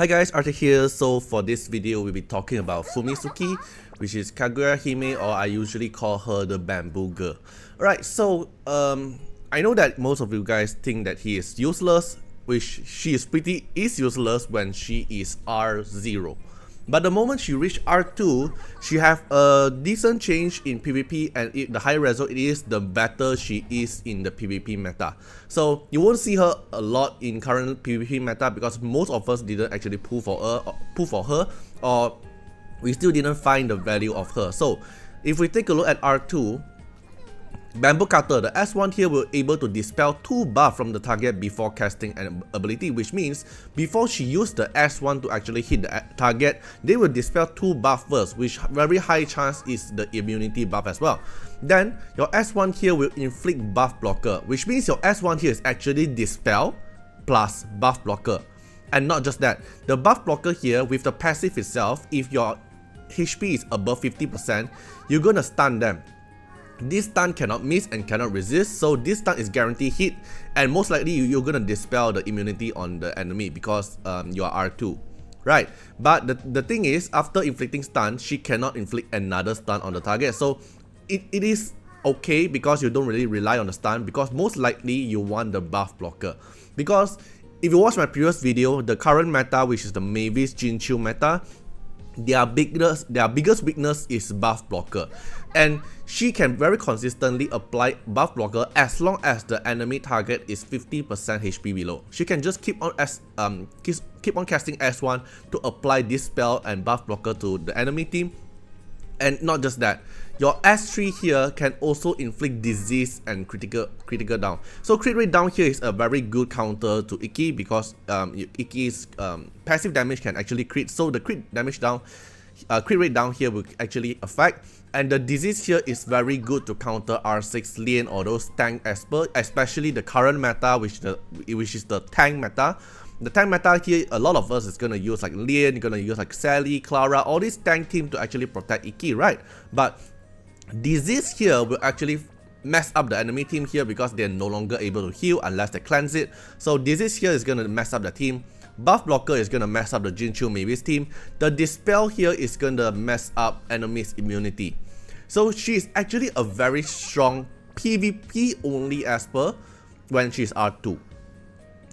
Hi guys, Artiar here. So for this video, we'll be talking about Fumitsuki, which is Kaguya Hime, or I usually call her the Bamboo Girl. Alright, so I know that most of you guys think that he is useless, which she is useless when she is R0. But the moment she reached R2, she have a decent change in PvP, and the higher result it is, the better she is in the PvP meta. So you won't see her a lot in current PvP meta because most of us didn't actually pull for her, or we still didn't find the value of her. So if we take a look at R2, Bamboo Cutter, the S1 here will able to dispel 2 buff from the target before casting an ability, which means before she used the S1 to actually hit the target, they will dispel 2 buff first, which very high chance is the immunity buff as well. Then your S1 here will inflict buff blocker, which means your S1 here is actually dispel plus buff blocker. And not just that, the buff blocker here with the passive itself, if your HP is above 50%, you're gonna stun them. This stun cannot miss and cannot resist, so this stun is guaranteed hit, and most likely you're gonna dispel the immunity on the enemy because you are R2, right? But the thing is, after inflicting stun, she cannot inflict another stun on the target, so it is okay because you don't really rely on the stun, because most likely you want the buff blocker. Because if you watch my previous video, the current meta, which is the Mavis Jinchu meta, their biggest weakness is buff blocker, and she can very consistently apply buff blocker as long as the enemy target is 50% HP below. She can just keep on casting S1 to apply this spell and buff blocker to the enemy team. And not just that, your S3 here can also inflict disease and critical down. So crit rate down here is a very good counter to Iki, because Iki's passive damage can actually crit. So the crit rate down here will actually affect. And the disease here is very good to counter R6 Lien or those tank expert, especially the current meta, which is the tank meta. The tank meta here, a lot of us is gonna use like Lien, you're gonna use like Sally, Clara, all these tank team to actually protect Iki, right? But disease here will actually mess up the enemy team here because they're no longer able to heal unless they cleanse it. So disease here is gonna mess up the team. Buff blocker is gonna mess up the Jinchu Mavis team. The dispel here is gonna mess up enemies' immunity. So she is actually a very strong PvP only Esper when she's R2.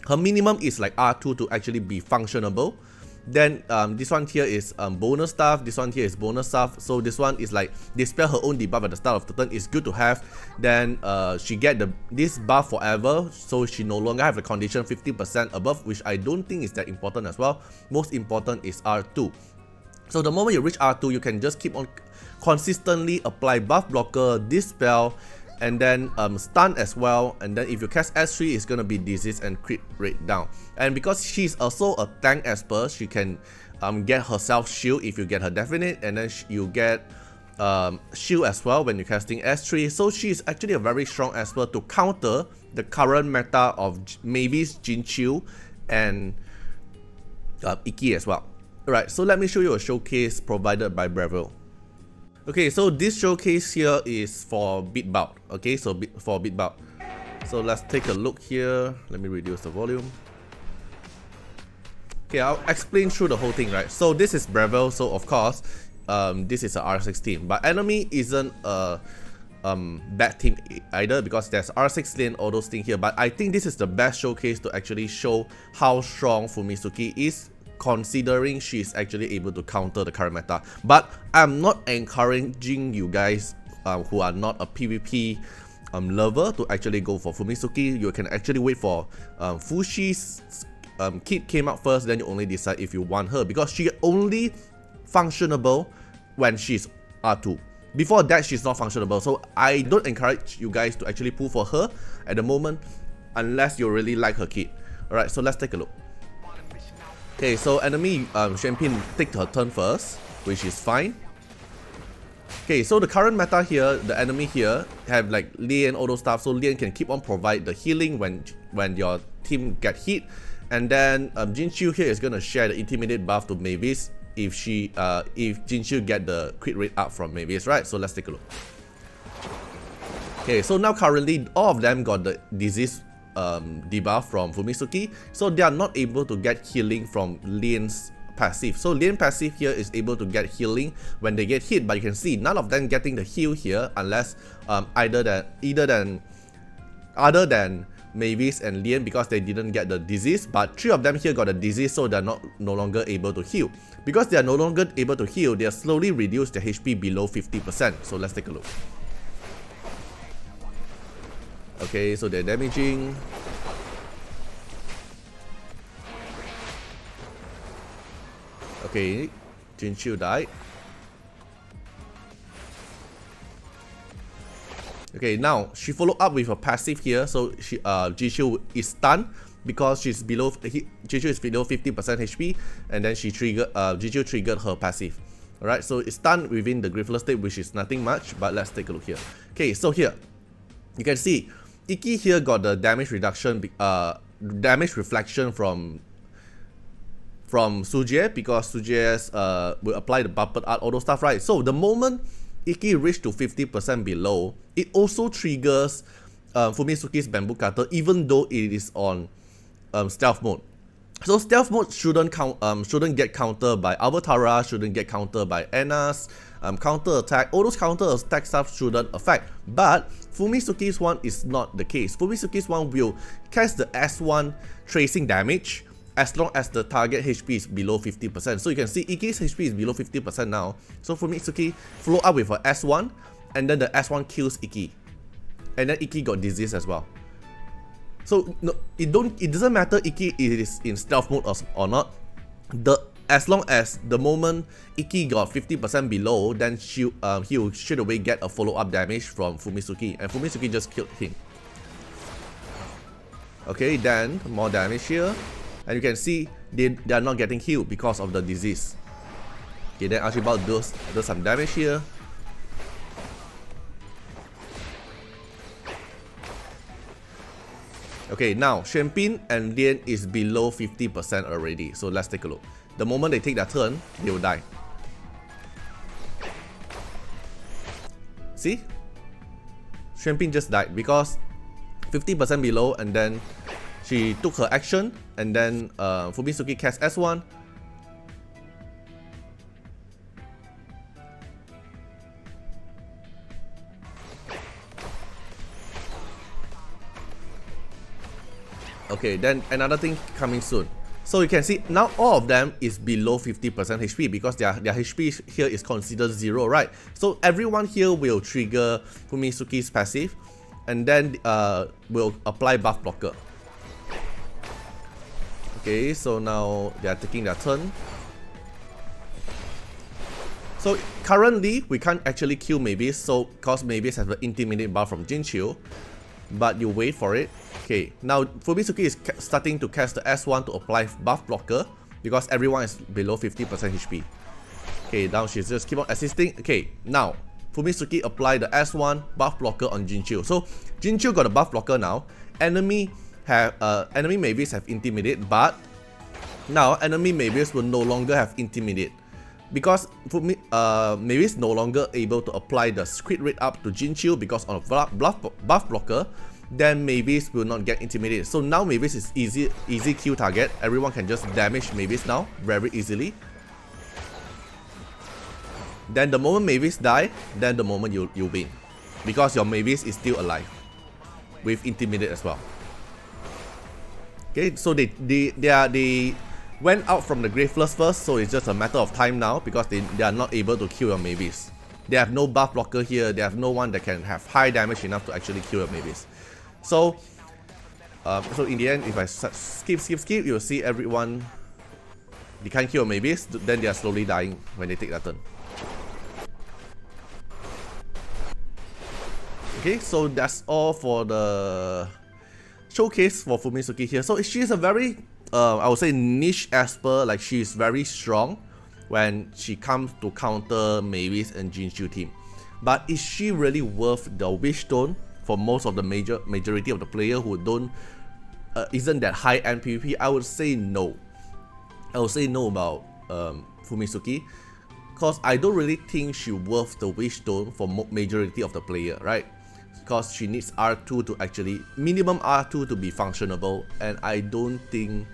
Her minimum is like R2 to actually be functionable. Then this one here is bonus stuff, this one here is bonus stuff. So this one is like dispel her own debuff at the start of the turn, is good to have. Then she get this buff forever, so she no longer have the condition 50% above, which I don't think is that important as well. Most important is R2. So the moment you reach R2, you can just keep on consistently apply buff blocker, dispel, and then stun as well. And then if you cast S3, it's gonna be disease and crit rate down. And because she's also a tank Esper, she can get herself shield if you get her definite, and then you get shield as well when you're casting S3. So she's actually a very strong Esper to counter the current meta of Mavis, Jinchu, and Iki as well. Alright, so let me show you a showcase provided by Breville. Okay, so this showcase here is for Beat Bout. Okay, so for Beat Bout. So let's take a look here. Let me reduce the volume. Okay, I'll explain through the whole thing, right? So this is Breville, so of course, this is a R6 team. But enemy isn't a bad team either, because there's R6 Lane, all those things here. But I think this is the best showcase to actually show how strong Fumitsuki is, considering she's actually able to counter the current meta. But I'm not encouraging you guys who are not a PvP lover to actually go for Fumitsuki. You can actually wait for Fushi's kit came out first, then you only decide if you want her, because she only functionable when she's R2. Before that, she's not functionable. So I don't encourage you guys to actually pull for her at the moment unless you really like her kit. Alright, so let's take a look. Okay, so enemy champion take her turn first, which is fine. Okay, so the current meta here, the enemy here have like Lien, all those stuff. So Lien can keep on provide the healing when your team get hit. And then Jinchu here is gonna share the intimidate buff to Mavis if Jinchu get the crit rate up from Mavis, right? So let's take a look. Okay, so now currently all of them got the disease debuff from Fumitsuki, so they are not able to get healing from Lian's passive. So Lian passive here is able to get healing when they get hit, but you can see none of them getting the heal here unless other than Mavis and Lian, because they didn't get the disease, but 3 of them here got the disease, so they're no longer able to heal. Because they are no longer able to heal, they are slowly reduce their HP below 50%. So let's take a look. Okay, so they're damaging. Okay, Jinchu died. Okay, now she followed up with a passive here, so Jinchu is stunned because she's below. Jinchu is below 50% HP, and then Jinchu triggered her passive. Alright, so it's stunned within the Griffless state, which is nothing much. But let's take a look here. Okay, so here you can see Iki here got the damage reduction, damage reflection from Sujie, because Sujie's will apply the buffered art, all those stuff, right? So the moment Iki reached to 50% below, it also triggers Fumitsuki's bamboo cutter, even though it is on stealth mode. So stealth mode shouldn't get countered by Avatara, shouldn't get countered by Anna's counter attack. All those counter attack stuff shouldn't affect. But Fumitsuki's one is not the case. Fumitsuki's one will cast the S1 tracing damage as long as the target HP is below 50%. So you can see Iki's HP is below 50% now. So Fumitsuki follow up with her S1, and then the S1 kills Iki. And then Iki got disease as well. So no, it doesn't matter Iki is in stealth mode or not. As long as the moment Iki got 50% below, then he will straight away get a follow-up damage from Fumitsuki, and Fumitsuki just killed him. Okay, then more damage here. And you can see they are not getting healed because of the disease. Okay, then Archibald does some damage here. Okay, now Shenpin and Lian is below 50% already. So let's take a look. The moment they take their turn, they will die. See? Shenpin just died because 50% below, and then she took her action, and then Fumitsuki cast S1. Okay, then another thing coming soon. So you can see now all of them is below 50% HP because their HP here is considered 0, right? So everyone here will trigger Fumitsuki's passive, and then will apply buff blocker. Okay, so now they are taking their turn. So currently we can't actually kill Mavis, so because Mavis has the intimidate buff from Jinchu, but you wait for it. Okay, now Fumitsuki is starting to cast the S1 to apply buff blocker because everyone is below 50% HP. Okay, now she's just keep on assisting. Okay, now Fumitsuki apply the S1 buff blocker on Jinchu. So Jinchu got a buff blocker now. Enemy Mavis have intimidate, but now enemy Mavis will no longer have intimidate because Mavis no longer able to apply the crit rate up to Jinchu because on a buff blocker. Then Mavis will not get intimidated. So now Mavis is easy kill target. Everyone can just damage Mavis now very easily. Then the moment Mavis die, then the moment you win, because your Mavis is still alive with intimidate as well. Okay, so they went out from the Graveless first, so it's just a matter of time now because they are not able to kill your Mavis. They have no buff blocker here. They have no one that can have high damage enough to actually kill your Mavis. So in the end, if I skip, you'll see everyone, they can't kill Mavis, then they are slowly dying when they take their turn. Okay, so that's all for the showcase for Fumitsuki here. So she's a very, I would say, niche Esper. Like, she's very strong when she comes to counter Mavis and Jinchu team. But is she really worth the Wish Stone for most of the majority of the player who isn't that high end PvP? I would say no. I would say no about Fumitsuki, because I don't really think she worth the Wish Stone for majority of the player, right? because she needs R2 to actually, minimum R2 to be functionable, and I don't think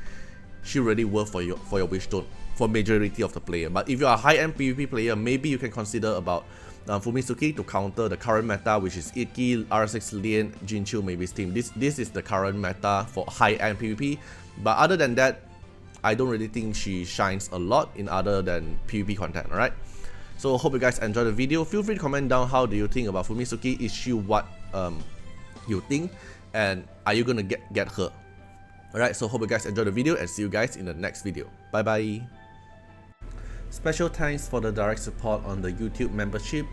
she really worth for your Wishstone for majority of the player. But if you are a high-end PvP player, maybe you can consider about Fumitsuki to counter the current meta, which is Iki, R6 Lien, Jinchu, maybe Steam. This is the current meta for high-end PvP. But other than that, I don't really think she shines a lot in other than PvP content, alright? So hope you guys enjoyed the video. Feel free to comment down how do you think about Fumitsuki. Is she what you think? And are you gonna get her? Alright, so hope you guys enjoyed the video and see you guys in the next video. Bye bye. Special thanks for the direct support on the YouTube membership.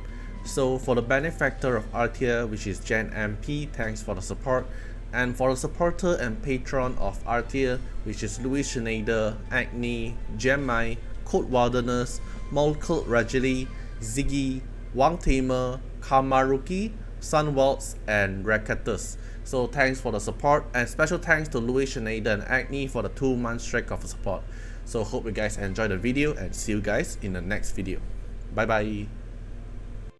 So for the benefactor of Artiar, which is Jan MP, thanks for the support. And for the supporter and patron of Artiar, which is Louis Schneider, Agni, Gemai, Code Wilderness, Molcult Rajali, Ziggy, Wang Tamer, Kamaruki, Sunwaltz, and Rakatus. So thanks for the support, and special thanks to Louis Schneider and Agni for the 2-month streak of support. So hope you guys enjoyed the video and see you guys in the next video. Bye bye.